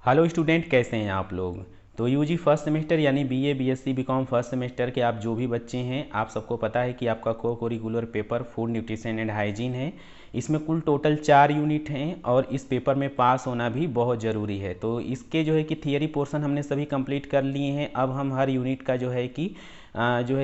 Hello student, कैसे हैं आप लोग। तो यूजी फर्स्ट सेमेस्टर यानी BA BSc BCom first semester के आप जो भी बच्चे हैं, आप सबको पता है कि आपका को curricular paper food nutrition and hygiene है। इसमें कुल टोटल 4 यूनिट हैं और इस पेपर में पास होना भी बहुत ज़रूरी है। तो इसके जो है कि थियरी पोर्शन हमने सभी कंप्लीट कर लिए हैं। अब हम हर यूनिट का जो है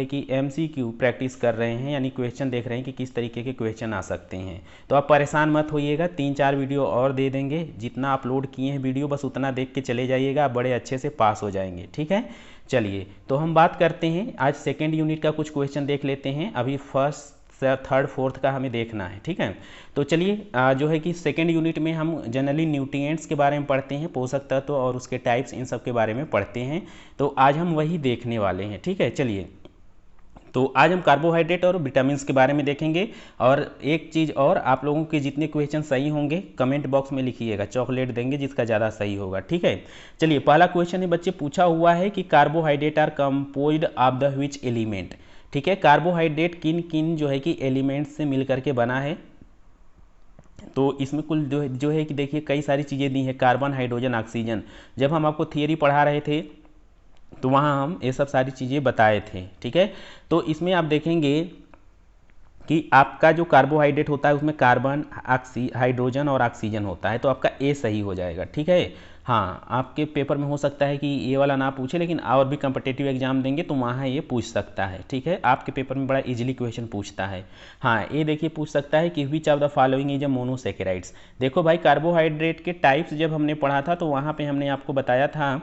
कि एमसीक्यू प्रैक्टिस कर रहे हैं, यानी क्वेश्चन देख रहे हैं कि किस तरीके के क्वेश्चन आ सकते हैं। तो आप परेशान मत होइएगा, 3-4 वीडियो और दे देंगे। जितना अपलोड किए हैं वीडियो बस उतना देख के चले जाइएगा, आप बड़े अच्छे से पास हो जाएंगे। ठीक है, चलिए तो हम बात करते हैं। आज सेकेंड यूनिट का कुछ क्वेश्चन देख लेते हैं। अभी फर्स्ट थर्ड फोर्थ का हमें देखना है। ठीक है, तो चलिए जो है कि सेकेंड यूनिट में हम जनरली न्यूट्रिएंट्स के बारे में पढ़ते हैं, पोषक तत्व और उसके टाइप्स, इन सब के बारे में पढ़ते हैं। तो आज हम वही देखने वाले हैं। ठीक है, चलिए तो आज हम कार्बोहाइड्रेट और विटामिन के बारे में देखेंगे। और एक चीज़ और, आप लोगों के जितने क्वेश्चन सही होंगे कमेंट बॉक्स में लिखिएगा, चॉकलेट देंगे जिसका ज़्यादा सही होगा। ठीक है, चलिए पहला क्वेश्चन है बच्चे, पूछा हुआ है कि carbohydrate are composed of the which element. ठीक है, कार्बोहाइड्रेट किन किन जो है कि एलिमेंट्स से मिल करके बना है। तो इसमें कुल जो है कि देखिए कई सारी चीज़ें दी हैं, कार्बन, हाइड्रोजन, ऑक्सीजन। जब हम आपको थियरी पढ़ा रहे थे तो वहाँ हम ये सब सारी चीज़ें बताए थे। ठीक है, तो इसमें आप देखेंगे कि आपका जो कार्बोहाइड्रेट होता है उसमें कार्बन, हाइड्रोजन और ऑक्सीजन होता है, तो आपका ए सही हो जाएगा। ठीक है, हाँ आपके पेपर में हो सकता है कि ये वाला ना पूछे, लेकिन और भी कम्पिटिटिव एग्जाम देंगे तो वहाँ ये पूछ सकता है। ठीक है, आपके पेपर में बड़ा इजीली क्वेश्चन पूछता है। हाँ ये देखिए पूछ सकता है कि which of the following is a monosaccharides. देखो भाई, कार्बोहाइड्रेट के टाइप्स जब हमने पढ़ा था तो वहाँ पे हमने आपको बताया था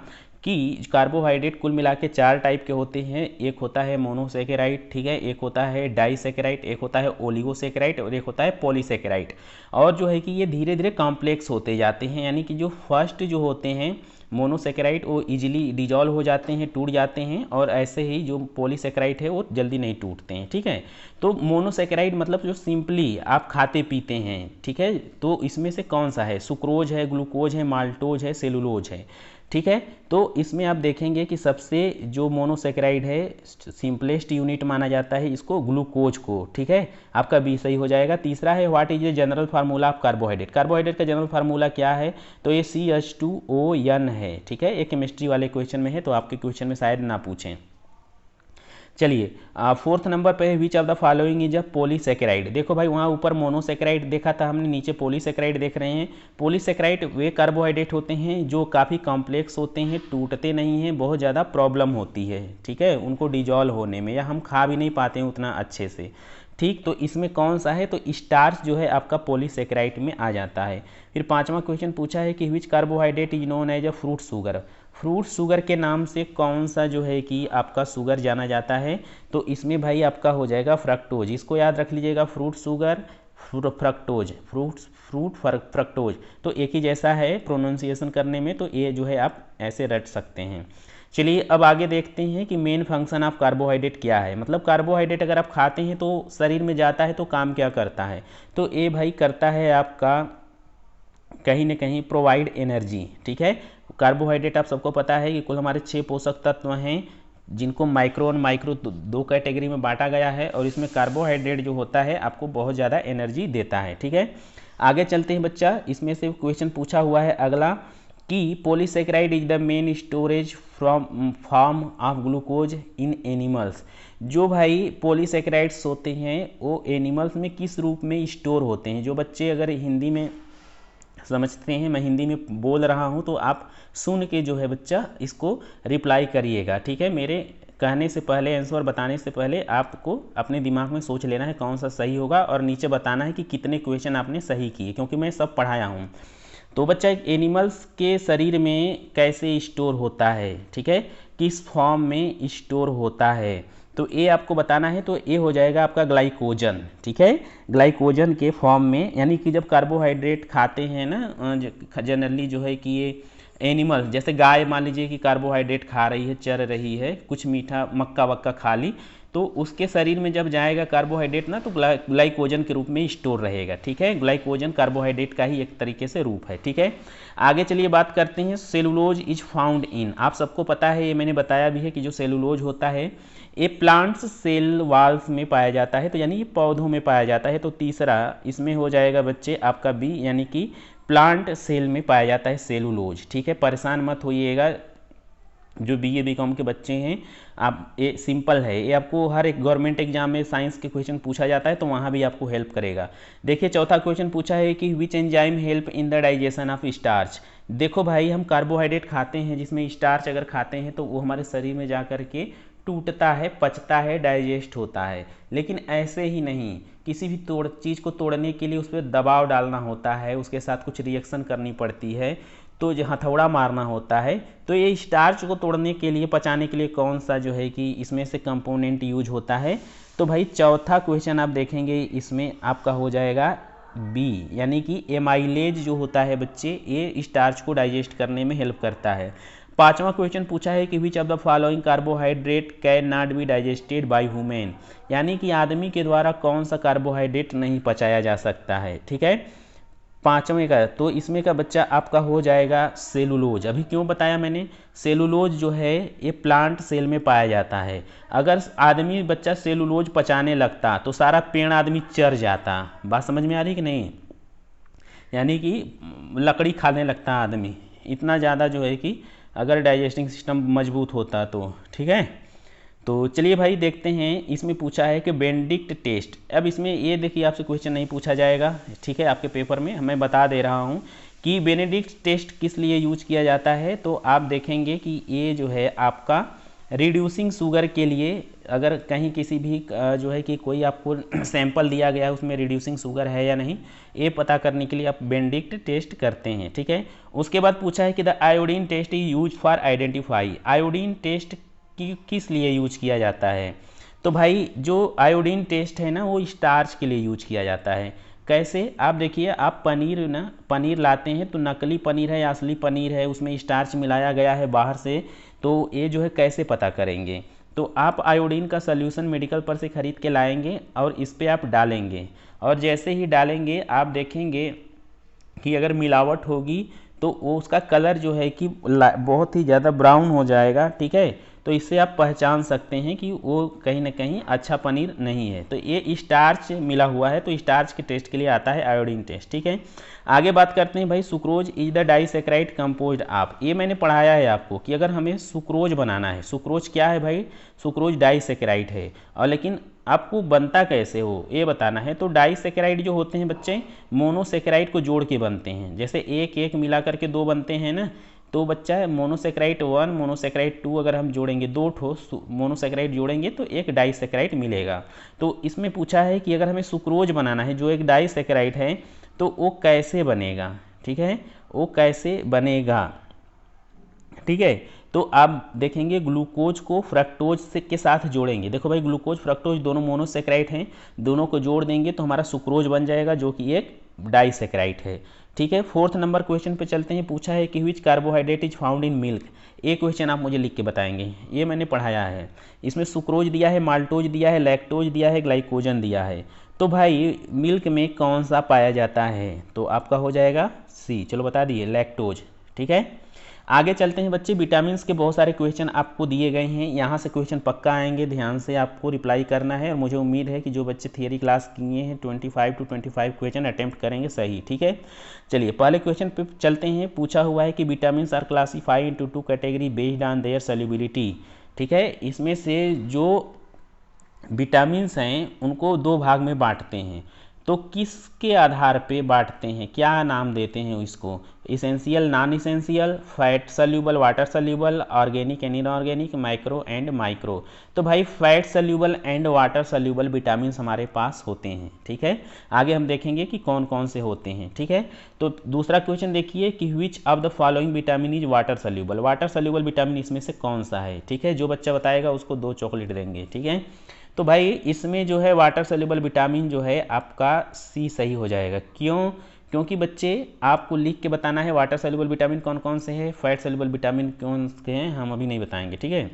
कि कार्बोहाइड्रेट कुल मिला के 4 टाइप के होते हैं। एक होता है मोनोसेकेराइड, ठीक है, एक होता है डाइसेकेराइड, एक होता है ओलिगोसेकेराइड और एक होता है पॉलीसेकेराइड। और जो है कि ये धीरे धीरे कॉम्प्लेक्स होते जाते हैं, यानी कि जो फर्स्ट जो होते हैं मोनोसेकेराइड वो इजीली डिजॉल्व हो जाते हैं, टूट जाते हैं, और ऐसे ही जो पॉलीसेकेराइड है वो जल्दी नहीं टूटते हैं। ठीक है, तो मोनोसेकेराइड मतलब जो सिंपली आप खाते पीते हैं। ठीक है, तो इसमें से कौन सा है, सुक्रोज है, ग्लूकोज है, माल्टोज है, सेलुलोज है। ठीक है, तो इसमें आप देखेंगे कि सबसे जो मोनोसेकेराइड है सिंपलेस्ट यूनिट माना जाता है इसको, ग्लूकोज को। ठीक है, आपका बी सही हो जाएगा। तीसरा है what is the general formula of carbohydrate. Carbohydrate का जनरल फार्मूला क्या है, तो ये CH2ON है। ठीक है, ये केमिस्ट्री वाले क्वेश्चन में है, तो आपके क्वेश्चन में शायद ना पूछें। चलिए फोर्थ नंबर पे है विच of the following is a polysaccharide. देखो भाई, वहाँ ऊपर मोनोसेकेराइड देखा था हमने, नीचे पॉलीसेकेराइड देख रहे हैं। पॉलीसेकेराइड वे कार्बोहाइड्रेट होते हैं जो काफ़ी कॉम्प्लेक्स होते हैं, टूटते नहीं हैं, बहुत ज़्यादा प्रॉब्लम होती है। ठीक है, उनको डिजॉल्व होने में, या हम खा भी नहीं पाते हैं उतना अच्छे से। ठीक, तो इसमें कौन सा है, तो स्टार्च जो है आपका पॉलीसेकेराइड में आ जाता है। फिर पांचवा क्वेश्चन पूछा है कि which carbohydrate is known as a fruit sugar. Fruit sugar के नाम से कौन सा जो है कि आपका शुगर जाना जाता है, तो इसमें भाई आपका हो जाएगा फ्रक्टोज। इसको याद रख लीजिएगा, फ्रूट शुगर, फ्रक्टोज, फ्रक्टोज, तो एक ही जैसा है प्रोनाउंसिएशन करने में, तो ये जो है आप ऐसे रट सकते हैं। चलिए अब आगे देखते हैं कि मेन फंक्शन ऑफ कार्बोहाइड्रेट क्या है। मतलब कार्बोहाइड्रेट अगर आप खाते हैं तो शरीर में जाता है तो काम क्या करता है, तो ये भाई करता है आपका कहीं ना कहीं प्रोवाइड एनर्जी। ठीक है, कार्बोहाइड्रेट आप सबको पता है कि कुल हमारे 6 पोषक तत्व हैं, जिनको माइक्रो और माइक्रो दो कैटेगरी में बांटा गया है, और इसमें कार्बोहाइड्रेट जो होता है आपको बहुत ज़्यादा एनर्जी देता है। ठीक है, आगे चलते हैं बच्चा, इसमें से क्वेश्चन पूछा हुआ है अगला कि polysaccharide is the main storage from form of glucose in animals. जो भाई पॉलीसेकेराइड्स होते हैं वो एनिमल्स में किस रूप में स्टोर होते हैं। जो बच्चे अगर हिंदी में समझते हैं, मैं हिंदी में बोल रहा हूँ, तो आप सुन के जो है बच्चा इसको रिप्लाई करिएगा। ठीक है, मेरे कहने से पहले, आंसर बताने से पहले आपको अपने दिमाग में सोच लेना है कौन सा सही होगा, और नीचे बताना है कि कितने क्वेश्चन आपने सही किए, क्योंकि मैं सब पढ़ाया हूँ। तो बच्चा एक एनिमल्स के शरीर में कैसे स्टोर होता है, ठीक है, किस फॉर्म में स्टोर होता है, तो ये आपको बताना है। तो ये हो जाएगा आपका ग्लाइकोजन। ठीक है, ग्लाइकोजन के फॉर्म में, यानी कि जब कार्बोहाइड्रेट खाते हैं ना जनरली जो है कि ये एनिमल, जैसे गाय मान लीजिए कि कार्बोहाइड्रेट खा रही है, चर रही है, कुछ मीठा मक्का वक्का खा ली, तो उसके शरीर में जब जाएगा कार्बोहाइड्रेट ना, तो ग्लाइकोजन के रूप में स्टोर रहेगा। ठीक है, ग्लाइकोजन कार्बोहाइड्रेट का ही एक तरीके से रूप है। ठीक है, आगे चलिए बात करते हैं, सेलुलोज इज फाउंड इन। आप सबको पता है, ये मैंने बताया भी है कि जो सेलुलोज होता है ये प्लांट्स सेल वाल्स में पाया जाता है, तो यानी ये पौधों में पाया जाता है। तो तीसरा इसमें हो जाएगा बच्चे आपका बी, यानी कि प्लांट सेल में पाया जाता है सेलुलोज। ठीक है, परेशान मत होइएगा जो बीए बीकॉम के बच्चे हैं, आप ये सिंपल है, ये आपको हर एक गवर्नमेंट एग्जाम में साइंस के क्वेश्चन पूछा जाता है तो वहाँ भी आपको हेल्प करेगा। देखिए चौथा क्वेश्चन पूछा है कि which enzyme help in the digestion of starch. देखो भाई हम कार्बोहाइड्रेट खाते हैं जिसमें स्टार्च अगर खाते हैं तो वो हमारे शरीर में जा कर के टूटता है, पचता है, डाइजेस्ट होता है। लेकिन ऐसे ही नहीं, किसी भी चीज़ को तोड़ने के लिए उस पर दबाव डालना होता है, उसके साथ कुछ रिएक्शन करनी पड़ती है, तो जो हथौड़ा मारना होता है। तो ये स्टार्च को तोड़ने के लिए, पचाने के लिए कौन सा जो है कि इसमें से कंपोनेंट यूज होता है। तो भाई चौथा क्वेश्चन आप देखेंगे इसमें आपका हो जाएगा बी, यानी कि एमाइलेज जो होता है बच्चे, ये स्टार्च को डाइजेस्ट करने में हेल्प करता है। पांचवा क्वेश्चन पूछा है कि which of the following carbohydrate can not be digested by human, यानी कि आदमी के द्वारा कौन सा कार्बोहाइड्रेट नहीं पचाया जा सकता है। ठीक है, पांचवें का, तो इसमें का बच्चा आपका हो जाएगा सेलुलोज। अभी क्यों बताया मैंने, सेलुलोज जो है ये प्लांट सेल में पाया जाता है। अगर आदमी बच्चा सेलुलोज पचाने लगता तो सारा पेड़ आदमी चर जाता। बात समझ में आ रही कि नहीं, यानी कि लकड़ी खाने लगता आदमी, इतना ज़्यादा जो है कि अगर डाइजेस्टिंग सिस्टम मजबूत होता तो। ठीक है, तो चलिए भाई देखते हैं, इसमें पूछा है कि बेनेडिक्ट टेस्ट। अब इसमें ये देखिए आपसे क्वेश्चन नहीं पूछा जाएगा, ठीक है, आपके पेपर में मैं बता दे रहा हूँ कि बेनेडिक्ट टेस्ट किस लिए यूज किया जाता है। तो आप देखेंगे कि ये जो है आपका रिड्यूसिंग शुगर के लिए, अगर कहीं किसी भी जो है कि कोई आपको सैंपल दिया गया है उसमें रिड्यूसिंग शुगर है या नहीं, ये पता करने के लिए आप बेनेडिक्ट टेस्ट करते हैं। ठीक है, उसके बाद पूछा है कि the iodine test is use for identify. Iodine test किस लिए यूज किया जाता है। तो भाई जो आयोडीन टेस्ट है ना वो स्टार्च के लिए यूज किया जाता है। कैसे, आप देखिए, आप पनीर लाते हैं तो नकली पनीर है या असली पनीर है, उसमें स्टार्च मिलाया गया है बाहर से, तो ये जो है कैसे पता करेंगे। तो आप आयोडीन का सल्यूशन मेडिकल पर से ख़रीद के लाएंगे और इस पर आप डालेंगे, और जैसे ही डालेंगे आप देखेंगे कि अगर मिलावट होगी तो वो उसका कलर जो है कि बहुत ही ज़्यादा ब्राउन हो जाएगा। ठीक है, तो इससे आप पहचान सकते हैं कि वो कहीं ना कहीं अच्छा पनीर नहीं है। तो ये स्टार्च मिला हुआ है, तो स्टार्च के टेस्ट के लिए आता है आयोडीन टेस्ट। ठीक है, आगे बात करते हैं भाई, sucrose is the disaccharide composed of. ये मैंने पढ़ाया है आपको कि अगर हमें सुक्रोज बनाना है, सुक्रोज क्या है भाई, सुक्रोज डाइसेक्राइड है, और लेकिन आपको बनता कैसे हो ये बताना है। तो डाइसेक्राइड जो होते हैं बच्चे, मोनोसेक्राइड को जोड़ के बनते हैं, जैसे एक एक मिला करके दो बनते हैं ना, तो बच्चा है मोनोसेक्राइड 1, मोनोसेक्राइड 2, अगर हम जोड़ेंगे दो ठो मोनोसेक्राइड जोड़ेंगे तो एक डाइसेक्राइड मिलेगा। तो इसमें पूछा है कि अगर हमें सुक्रोज बनाना है जो एक डाइसेक्राइड है तो वो कैसे बनेगा। ठीक है, वो कैसे बनेगा। ठीक है, तो आप देखेंगे ग्लूकोज को फ्रक्टोज से के साथ जोड़ेंगे। देखो भाई ग्लूकोज फ्रक्टोज दोनों मोनोसेक्राइड हैं, दोनों को जोड़ देंगे तो हमारा सुक्रोज बन जाएगा जो कि एक डाइसेक्राइड है। ठीक है, फोर्थ नंबर क्वेश्चन पे चलते हैं। पूछा है कि which carbohydrate is found in milk. ये क्वेश्चन आप मुझे लिख के बताएंगे, ये मैंने पढ़ाया है। इसमें सुक्रोज दिया है, माल्टोज दिया है, लैक्टोज दिया है, ग्लाइकोजन दिया है। तो भाई मिल्क में कौन सा पाया जाता है, तो आपका हो जाएगा सी। चलो बता दिए, लैक्टोज। ठीक है, आगे चलते हैं बच्चे, विटामिन्स के बहुत सारे क्वेश्चन आपको दिए गए हैं, यहाँ से क्वेश्चन पक्का आएंगे, ध्यान से आपको रिप्लाई करना है। और मुझे उम्मीद है कि जो बच्चे थियरी क्लास किए हैं 25 to 25 क्वेश्चन अटेम्प्ट करेंगे सही। ठीक है, चलिए पहले क्वेश्चन पे चलते हैं। पूछा हुआ है कि vitamins are classified into 2 category based on their solubility. ठीक है, इसमें से जो विटामिन्स हैं उनको दो भाग में बांटते हैं, तो किसके आधार पे बांटते हैं, क्या नाम देते हैं इसको, essential, non essential, fat soluble, water soluble, organic and inorganic, micro and micro. तो भाई fat soluble and water soluble vitamin हमारे पास होते हैं। ठीक है, आगे हम देखेंगे कि कौन कौन से होते हैं। ठीक है, तो दूसरा क्वेश्चन देखिए कि which of the following vitamin is water soluble. Water soluble vitamin इसमें से कौन सा है। ठीक है, जो बच्चा बताएगा उसको 2 चॉकलेट देंगे। ठीक है, तो भाई इसमें जो है वाटर सल्यूबल विटामिन जो है आपका सी सही हो जाएगा। क्यों, क्योंकि बच्चे आपको लिख के बताना है वाटर सल्यूबल विटामिन कौन कौन से हैं, फैट सल्यूबल विटामिन कौन से हैं, हम अभी नहीं बताएंगे। ठीक है,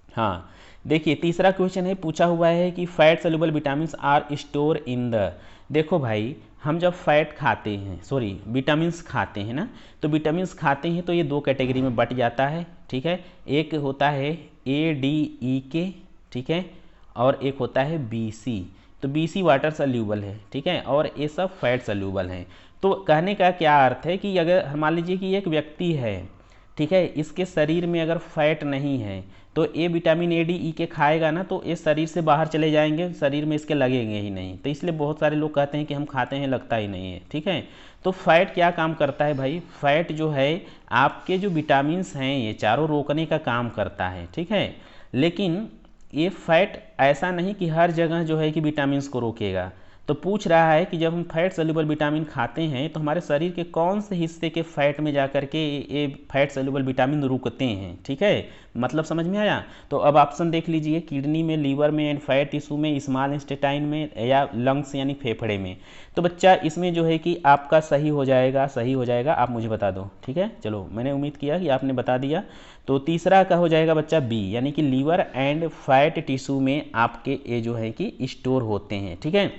हाँ देखिए तीसरा क्वेश्चन है, पूछा हुआ है कि fat soluble vitamin are store in the. देखो भाई हम जब फैट खाते हैं, सॉरी विटामिन्स खाते हैं ना, तो विटामिन्स खाते हैं तो ये 2 कैटेगरी में बट जाता है। ठीक है, एक होता है ADE के, ठीक है, और एक होता है BC। तो BC वाटर सल्यूबल है, ठीक है, और ये सब फैट सल्यूबल हैं। तो कहने का क्या अर्थ है कि अगर मान लीजिए कि एक व्यक्ति है, ठीक है, इसके शरीर में अगर फैट नहीं है तो A vitamin A D E के खाएगा ना तो ये शरीर से बाहर चले जाएंगे, शरीर में इसके लगेंगे ही नहीं। तो इसलिए बहुत सारे लोग कहते हैं कि हम खाते हैं लगता ही नहीं है, ठीक है। तो फैट क्या काम करता है भाई, फैट जो है आपके जो विटामिन्स हैं ये चारों रोकने का काम करता है, ठीक है। लेकिन ये फैट ऐसा नहीं कि हर जगह जो है कि विटामिन्स को रोकेगा। तो पूछ रहा है कि जब हम फैट सोल्यूबल विटामिन खाते हैं तो हमारे शरीर के कौन से हिस्से के फैट में जाकर के ये फैट सोल्यूबल विटामिन रुकते हैं, ठीक है। मतलब समझ में आया। तो अब ऑप्शन देख लीजिए, किडनी में, लीवर में एंड फैट टिश्यू में, स्मॉल इंटेस्टाइन में, या लंग्स यानी फेफड़े में। तो बच्चा इसमें जो है कि आपका सही हो जाएगा, सही हो जाएगा, आप मुझे बता दो, ठीक है। चलो मैंने उम्मीद किया कि आपने बता दिया। तो तीसरा का हो जाएगा बच्चा बी, यानी कि लीवर एंड फैट टिश्यू में आपके ये जो है कि स्टोर होते हैं, ठीक है।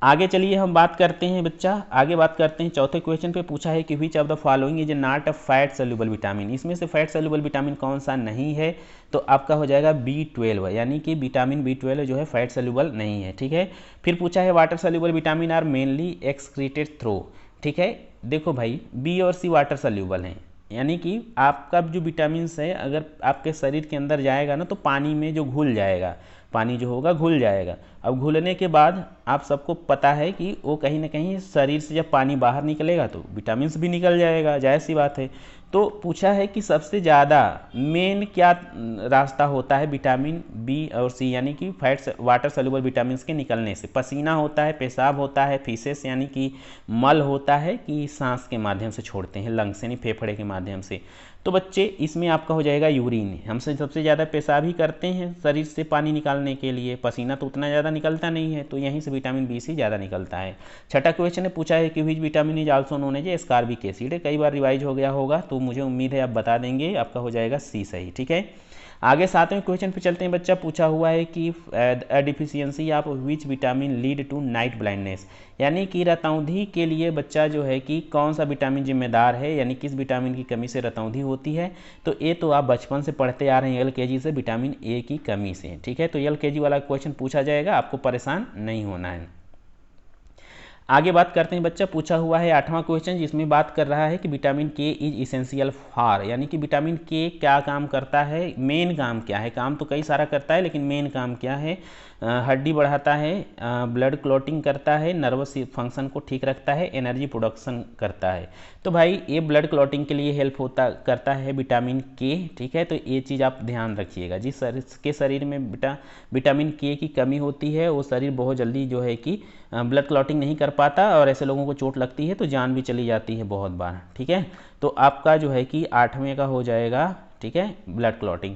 आगे चलिए हम बात करते हैं बच्चा, आगे बात करते हैं। चौथे क्वेश्चन पे पूछा है कि which of the following is not a fat soluble vitamin, इसमें से फैट सोल्यूबल विटामिन कौन सा नहीं है। तो आपका हो जाएगा B12, यानी कि विटामिन B12 जो है फैट सोल्यूबल नहीं है, ठीक है। फिर पूछा है water soluble vitamin are mainly excreted through, ठीक है। देखो भाई बी और सी वाटर सोल्यूबल हैं, यानी कि आपका जो विटामिन है अगर आपके शरीर के अंदर जाएगा ना तो पानी में जो घुल जाएगा, पानी जो होगा घुल जाएगा। अब घुलने के बाद आप सबको पता है कि वो कहीं ना कहीं शरीर से जब पानी बाहर निकलेगा तो विटामिन्स भी निकल जाएगा, जायज़ सी बात है। तो पूछा है कि सबसे ज़्यादा मेन क्या रास्ता होता है विटामिन बी और सी, यानी कि फैट्स वाटर सोल्यूबल विटामिन के निकलने से। पसीना होता है, पेशाब होता है, फीसेस यानी कि मल होता है, कि सांस के माध्यम से छोड़ते हैं, लंग्स यानी फेफड़े के माध्यम से। तो बच्चे इसमें आपका हो जाएगा यूरिन। हमसे सबसे ज़्यादा पेशाब ही करते हैं शरीर से पानी निकालने के लिए, पसीना तो उतना ज़्यादा निकलता नहीं है, तो यहीं से विटामिन बी सी ज़्यादा निकलता है। छठा क्वेश्चन ने पूछा है कि which vitamin is also known as ascorbic acid, कई बार रिवाइज हो गया होगा तो मुझे उम्मीद है आप बता देंगे, आपका हो जाएगा सी सही, ठीक है। आगे सातवें क्वेश्चन पे चलते हैं बच्चा। पूछा हुआ है कि deficiency of which vitamin lead to night blindness, यानी कि रतौंधी के लिए बच्चा जो है कि कौन सा विटामिन जिम्मेदार है, यानी किस विटामिन की कमी से रतौंधी होती है। तो ये तो आप बचपन से पढ़ते आ रहे हैं LKG से, विटामिन ए की कमी से, ठीक है। तो LKG वाला क्वेश्चन पूछा जाएगा, आपको परेशान नहीं होना है। आगे बात करते हैं बच्चा। पूछा हुआ है आठवां क्वेश्चन, जिसमें बात कर रहा है कि विटामिन के इज इसेंशियल फॉर, यानी कि विटामिन के क्या काम करता है, मेन काम क्या है। काम तो कई सारा करता है लेकिन मेन काम क्या है। हड्डी बढ़ाता है, ब्लड क्लॉटिंग करता है, नर्वस फंक्शन को ठीक रखता है, एनर्जी प्रोडक्शन करता है। तो भाई ये ब्लड क्लॉटिंग के लिए हेल्प करता है विटामिन के, ठीक है। तो ये चीज़ आप ध्यान रखिएगा, जिसके शरीर में विटामिन के की कमी होती है वो शरीर बहुत जल्दी जो है कि ब्लड क्लॉटिंग नहीं कर पाता, और ऐसे लोगों को चोट लगती है तो जान भी चली जाती है बहुत बार, ठीक है। तो आपका जो है कि आठवें का हो जाएगा, ठीक है, ब्लड क्लॉटिंग।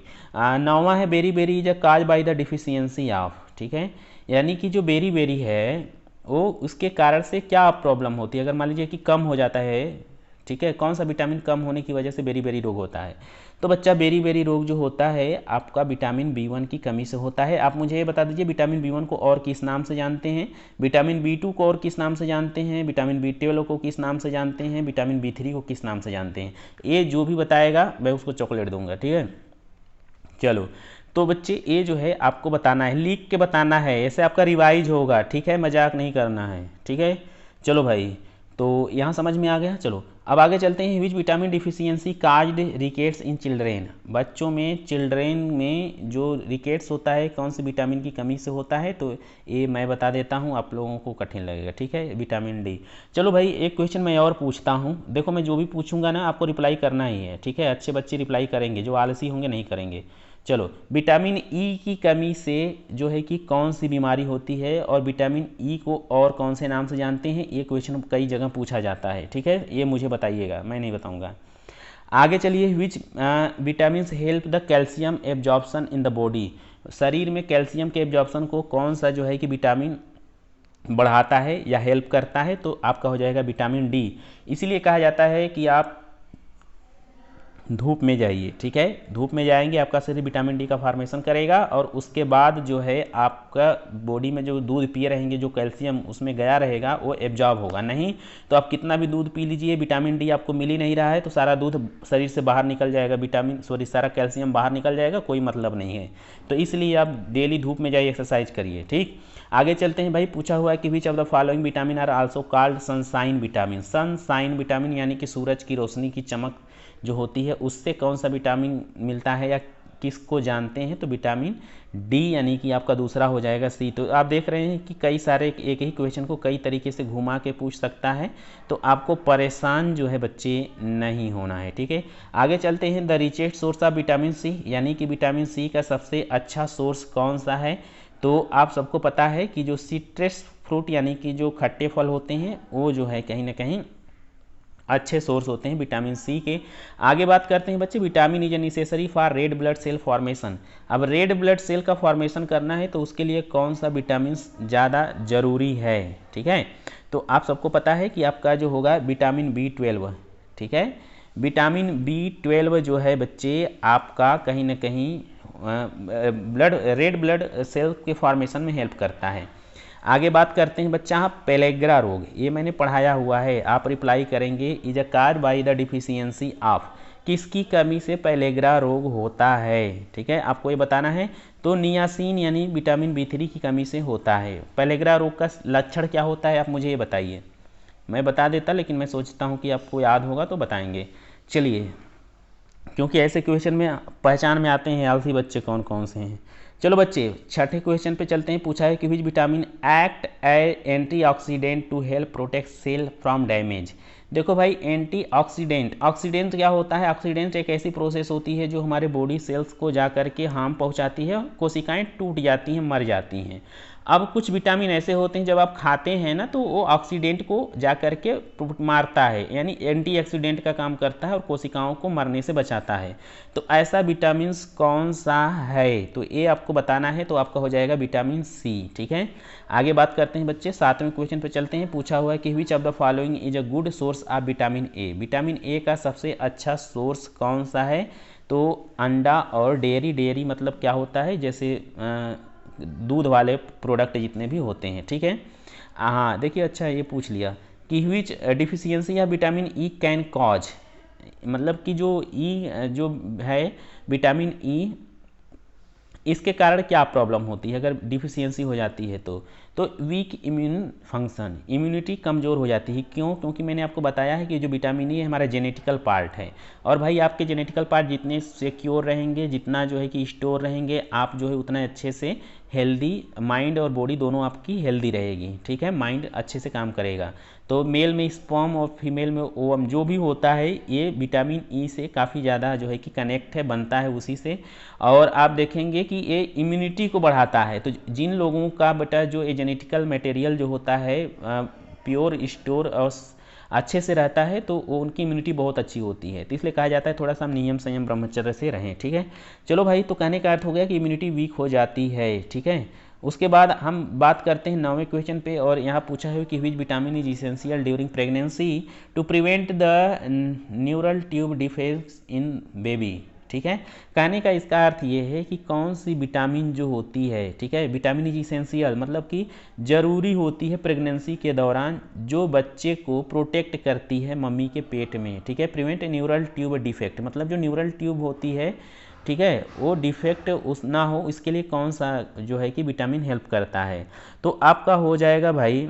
नौवां है beriberi is a cause by the deficiency of, ठीक है, यानी कि जो बेरी बेरी है वो उसके कारण से क्या प्रॉब्लम होती है। अगर मान लीजिए कि कम हो जाता है, ठीक है, कौन सा विटामिन कम होने की वजह से बेरी बेरी रोग होता है। तो बच्चा बेरी बेरी रोग जो होता है आपका विटामिन B1 की कमी से होता है। आप मुझे ये बता दीजिए विटामिन B1 को और किस नाम से जानते हैं, विटामिन B2 को और किस नाम से जानते हैं, विटामिन B12 को किस नाम से जानते हैं, विटामिन B3 को किस नाम से जानते हैं। ये जो भी बताएगा मैं उसको चॉकलेट दूंगा, ठीक है। चलो तो बच्चे ये जो है आपको बताना है, लिख के बताना है, ऐसे आपका रिवाइज होगा, ठीक है, मजाक नहीं करना है, ठीक है। चलो भाई, तो यहाँ समझ में आ गया। चलो अब आगे चलते हैं। Which vitamin deficiency caused rickets in children, बच्चों में, चिल्ड्रेन में जो रिकेट्स होता है कौन से विटामिन की कमी से होता है। तो ये मैं बता देता हूँ, आप लोगों को कठिन लगेगा, ठीक है, विटामिन डी। चलो भाई एक क्वेश्चन मैं और पूछता हूँ, देखो मैं जो भी पूछूंगा ना आपको रिप्लाई करना ही है, ठीक है। अच्छे बच्चे रिप्लाई करेंगे, जो आलसी होंगे नहीं करेंगे। चलो, विटामिन ई की कमी से जो है कि कौन सी बीमारी होती है, और विटामिन ई को और कौन से नाम से जानते हैं, ये क्वेश्चन कई जगह पूछा जाता है, ठीक है। ये मुझे बताइएगा, मैं नहीं बताऊंगा। आगे चलिए। Which vitamin help the calcium absorption in the body, शरीर में कैल्शियम के एब्जॉर्प्शन को कौन सा जो है कि विटामिन बढ़ाता है या हेल्प करता है। तो आपका हो जाएगा विटामिन डी। इसीलिए कहा जाता है कि आप धूप में जाइए, ठीक है। धूप में जाएंगे आपका शरीर विटामिन डी का फॉर्मेशन करेगा और उसके बाद जो है आपका बॉडी में जो दूध पिए रहेंगे, जो कैल्शियम उसमें गया रहेगा वो एब्जॉर्ब होगा। नहीं तो आप कितना भी दूध पी लीजिए, विटामिन डी आपको मिल ही नहीं रहा है तो सारा दूध शरीर से बाहर निकल जाएगा, सारा कैल्शियम बाहर निकल जाएगा, कोई मतलब नहीं है। तो इसलिए आप डेली धूप में जाइए, एक्सरसाइज करिए, ठीक। आगे चलते हैं भाई, पूछा हुआ है कि which of the following vitamin are also called sunshine vitamin. Sunshine vitamin यानी कि सूरज की रोशनी की चमक जो होती है उससे कौन सा विटामिन मिलता है या किसको जानते हैं, तो विटामिन डी यानी कि आपका दूसरा हो जाएगा सी। तो आप देख रहे हैं कि कई सारे एक ही क्वेश्चन को कई तरीके से घुमा के पूछ सकता है, तो आपको परेशान जो है बच्चे नहीं होना है, ठीक है। आगे चलते हैं, the richest source of vitamin C, यानी कि विटामिन सी का सबसे अच्छा सोर्स कौन सा है। तो आप सबको पता है कि जो सिट्रस फ्रूट यानी कि जो खट्टे फल होते हैं वो जो है कहीं ना कहीं अच्छे सोर्स होते हैं विटामिन सी के। आगे बात करते हैं बच्चे, vitamin is necessary for red blood cell formation. अब रेड ब्लड सेल का फॉर्मेशन करना है तो उसके लिए कौन सा विटामिन ज़्यादा जरूरी है, ठीक है। तो आप सबको पता है कि आपका जो होगा विटामिन B12, ठीक है। विटामिन B12 जो है बच्चे आपका कहीं ना कहीं रेड ब्लड सेल के फॉर्मेशन में हेल्प करता है। आगे बात करते हैं बच्चा, हाँ पेलेग्रा रोग, ये मैंने पढ़ाया हुआ है, आप रिप्लाई करेंगे is a car by the deficiency of, किसकी कमी से पेलेग्रा रोग होता है, ठीक है, आपको ये बताना है। तो नियासिन यानी विटामिन B3 की कमी से होता है। पेलेग्रा रोग का लक्षण क्या होता है आप मुझे ये बताइए। मैं बता देता लेकिन मैं सोचता हूँ कि आपको याद होगा तो बताएंगे। चलिए, क्योंकि ऐसे क्वेश्चन में पहचान में आते हैं आलसी बच्चे कौन कौन से हैं। चलो बच्चे छठे क्वेश्चन पे चलते हैं। पूछा है कि which vitamin act antioxidant to help protect cell from damage. देखो भाई, एंटीऑक्सीडेंट, ऑक्सीडेंट क्या होता है, ऑक्सीडेंट एक ऐसी प्रोसेस होती है जो हमारे बॉडी सेल्स को जा करके हार्म पहुंचाती है, कोशिकाएं टूट जाती हैं, मर जाती हैं। अब कुछ विटामिन ऐसे होते हैं जब आप खाते हैं ना तो वो ऑक्सीडेंट को जा करके मारता है, यानी एंटीऑक्सीडेंट का काम करता है और कोशिकाओं को मरने से बचाता है। तो ऐसा विटामिन कौन सा है, तो ये आपको बताना है, तो आपका हो जाएगा विटामिन सी, ठीक है। आगे बात करते हैं बच्चे, सातवें क्वेश्चन पे चलते हैं। पूछा हुआ है कि which of the following is a good source of vitamin A. Vitamin A का सबसे अच्छा सोर्स कौन सा है, तो अंडा और डेयरी। डेयरी मतलब क्या होता है, जैसे दूध वाले प्रोडक्ट जितने भी होते हैं, ठीक है। हाँ देखिए, अच्छा ये पूछ लिया कि विच डिफिशियंसी या विटामिन ई कैन कॉज, मतलब कि जो ई जो है विटामिन ई, इसके कारण क्या प्रॉब्लम होती है अगर डिफिशियंसी हो जाती है तो वीक इम्यून फंक्शन, इम्यूनिटी कमज़ोर हो जाती है। क्यों, क्योंकि मैंने आपको बताया है कि जो विटामिन ई है हमारा जेनेटिकल पार्ट है, और भाई आपके जेनेटिकल पार्ट जितने सिक्योर रहेंगे, जितना जो है कि स्टोर रहेंगे, आप जो है उतना अच्छे से हेल्दी, माइंड और बॉडी दोनों आपकी हेल्दी रहेगी, ठीक है। माइंड अच्छे से काम करेगा। तो मेल में स्पर्म और फीमेल में ओवम जो भी होता है ये विटामिन ई से काफ़ी ज़्यादा जो है कि कनेक्ट है, बनता है उसी से। और आप देखेंगे कि ये इम्यूनिटी को बढ़ाता है। तो जिन लोगों का बेटा जो ये जेनेटिकल मटेरियल जो होता है प्योर स्टोर और अच्छे से रहता है तो वो उनकी इम्यूनिटी बहुत अच्छी होती है। तो इसलिए कहा जाता है थोड़ा सा नियम संयम ब्रह्मचर्य से रहें, ठीक है। चलो भाई, तो कहने का अर्थ हो गया कि इम्यूनिटी वीक हो जाती है, ठीक है। उसके बाद हम बात करते हैं 9वें क्वेश्चन पे, और यहाँ पूछा है कि which vitamin is essential during pregnancy to prevent the neural tube defects in baby, ठीक है। कहने का इसका अर्थ ये है कि कौन सी विटामिन जो होती है, ठीक है, विटामिन इज इसेंशियल मतलब कि जरूरी होती है प्रेगनेंसी के दौरान, जो बच्चे को प्रोटेक्ट करती है मम्मी के पेट में, ठीक है। प्रिवेंट न्यूरल ट्यूब डिफेक्ट मतलब जो न्यूरल ट्यूब होती है, ठीक है, वो डिफेक्ट उस ना हो, इसके लिए कौन सा जो है कि विटामिन हेल्प करता है। तो आपका हो जाएगा भाई,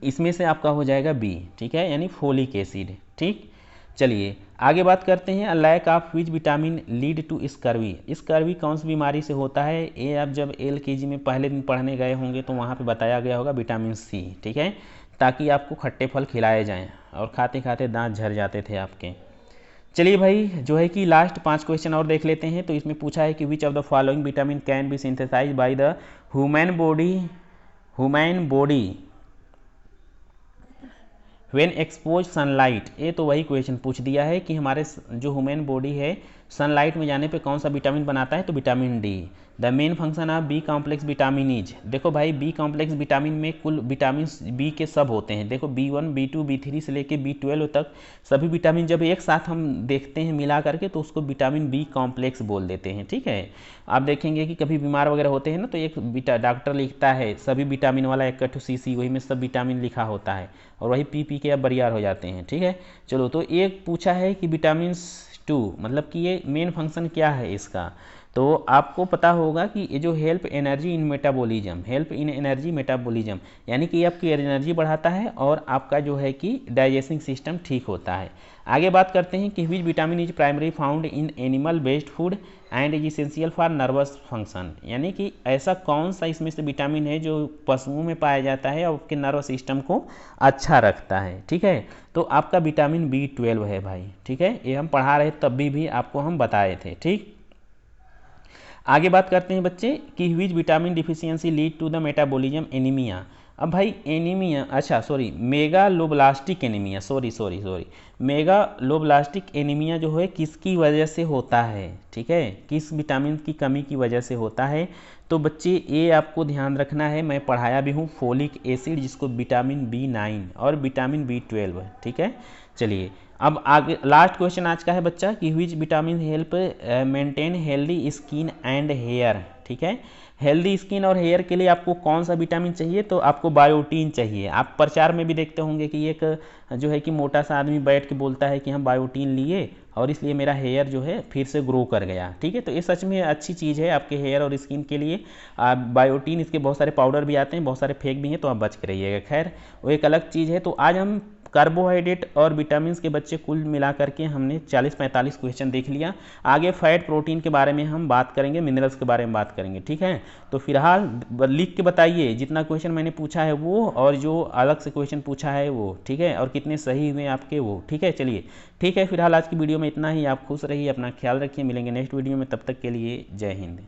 इसमें से आपका हो जाएगा बी, ठीक है, यानी फोलिक एसिड, ठीक। चलिए आगे बात करते हैं, lack of which vitamin lead to scurvy. Scurvy कौन सी बीमारी से होता है, ये आप जब LKG में पहले दिन पढ़ने गए होंगे तो वहाँ पे बताया गया होगा विटामिन सी, ठीक है, ताकि आपको खट्टे फल खिलाए जाएं और खाते खाते दांत झड़ जाते थे आपके। चलिए भाई, जो है कि लास्ट 5 क्वेश्चन और देख लेते हैं। तो इसमें पूछा है कि which of the following vitamin can be synthesize by the human body when expose sunlight. ये तो वही क्वेश्चन पूछ दिया है कि हमारे जो ह्यूमन बॉडी है सनलाइट में जाने पे कौन सा विटामिन बनाता है, तो vitamin D. The main function of B complex vitamin is, देखो भाई बी कॉम्प्लेक्स विटामिन में कुल विटामिन बी के सब होते हैं, देखो B1 B2 B3 से लेके B12 तक सभी विटामिन जब एक साथ हम देखते हैं मिला करके तो उसको विटामिन बी कॉम्प्लेक्स बोल देते हैं, ठीक है। आप देखेंगे कि कभी बीमार वगैरह होते हैं ना तो एक डॉक्टर लिखता है सभी विटामिन वाला 1/2 cc, वही में सब विटामिन लिखा होता है और वही पी के आप बरियार हो जाते हैं, ठीक है। चलो तो एक पूछा है कि विटामिन 2 मतलब कि ये मेन फंक्शन क्या है इसका, तो आपको पता होगा कि ये जो help energy in metabolism, help in energy metabolism यानी कि आपकी एनर्जी बढ़ाता है और आपका जो है कि डाइजेस्टिंग सिस्टम ठीक होता है। आगे बात करते हैं कि which vitamin is primary found in animal based food and is essential for nervous function, यानी कि ऐसा कौन सा इसमें से विटामिन है जो पशुओं में पाया जाता है और आपके नर्वस सिस्टम को अच्छा रखता है, ठीक है। तो आपका विटामिन B12 है भाई, ठीक है। ये हम पढ़ा रहे तब भी आपको हम बताए थे, ठीक। आगे बात करते हैं बच्चे कि which vitamin deficiency lead to the metabolism anaemia. अब भाई एनीमिया, अच्छा sorry megaloblastic anaemia, sorry megaloblastic anaemia जो है किसकी वजह से होता है, ठीक है, किस विटामिन की कमी की वजह से होता है। तो बच्चे ये आपको ध्यान रखना है, मैं पढ़ाया भी हूँ फोलिक एसिड जिसको विटामिन B9 और विटामिन B12, ठीक है। चलिए अब आगे लास्ट क्वेश्चन आज का है बच्चा कि which vitamin help maintain healthy skin and hair, ठीक है। हेल्दी स्किन और हेयर के लिए आपको कौन सा विटामिन चाहिए, तो आपको बायोटीन चाहिए। आप प्रचार में भी देखते होंगे कि एक जो है कि मोटा सा आदमी बैठ के बोलता है कि हम बायोटीन लिए और इसलिए मेरा हेयर जो है फिर से ग्रो कर गया, ठीक है। तो ये सच में अच्छी चीज़ है आपके हेयर और स्किन के लिए। बायोटीन इसके बहुत सारे पाउडर भी आते हैं, बहुत सारे फेक भी हैं, तो आप बच के रहिएगा। खैर वो एक अलग चीज़ है। तो आज हम कार्बोहाइड्रेट और विटामिन के बच्चे कुल मिला करके हमने 40-45 क्वेश्चन देख लिया। आगे फैट प्रोटीन के बारे में हम बात करेंगे, मिनरल्स के बारे में बात करेंगे, ठीक है। तो फिलहाल लिख के बताइए जितना क्वेश्चन मैंने पूछा है वो और जो अलग से क्वेश्चन पूछा है वो, ठीक है, और कितने सही हुए आपके वो, ठीक है। चलिए ठीक है, फिलहाल आज की वीडियो में इतना ही। आप खुश रहिए, अपना ख्याल रखिए, मिलेंगे नेक्स्ट वीडियो में, तब तक के लिए जय हिंद।